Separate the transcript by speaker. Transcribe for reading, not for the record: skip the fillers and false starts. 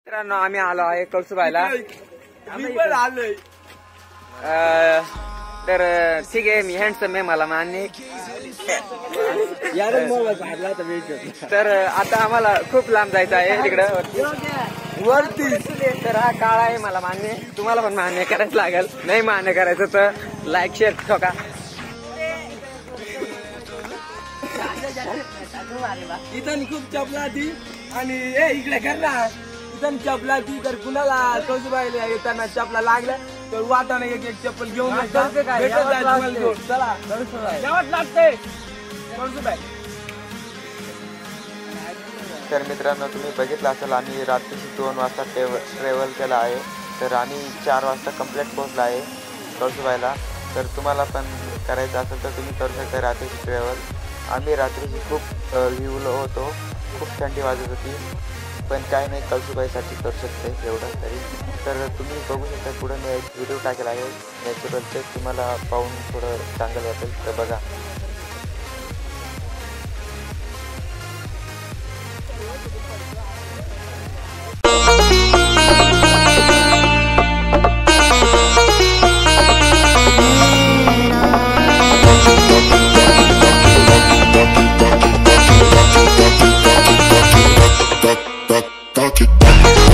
Speaker 1: मित्रांनो आम्ही आलो आहे कळसुबाईला
Speaker 2: आलोय
Speaker 1: तर ठीक आहे मी हँडसम आहे मला मान्य तर आता आम्हाला खूप लांब जायचं आहे तिकडं वरती तर हा काळ आहे मला मान्य तुम्हाला पण मान्य करायचं लागेल नाही मान्य करायचं तर लाईक शेअर ठोका
Speaker 2: इथं खूप चपला ती आणि इकडे कर ना इथं चपला ती तर कुणाला कळसुबाईला येताना चपला लागल्या तर वाटाने एक एक चप्पल घेऊन चला लागते कळसुबाई.
Speaker 3: तर मित्रांनो तुम्ही बघितलं असेल आम्ही रात्री 2 वाजता ट्रॅव्हल केला आहे तर आम्ही 4 वाजता कंप्लीट पोहोचला आहे कळसुबाईला. तर तुम्हाला पण करायचं असेल तर तुम्ही करू शकता रात्रीची ट्रॅव्हल. आम्ही रात्रीची खूप लिवलो होतो खूप थंडी वाजत होती पण काय नाही कळसुबाईसाठी करू शकते एवढं तरी. तर तुम्ही बघू शकता पुढे मी एक व्हिडिओ टाकेला आहे नॅचरलचे तुम्हाला पाहून थोडं चांगलं वाटेल तर बघा.
Speaker 4: Talk it.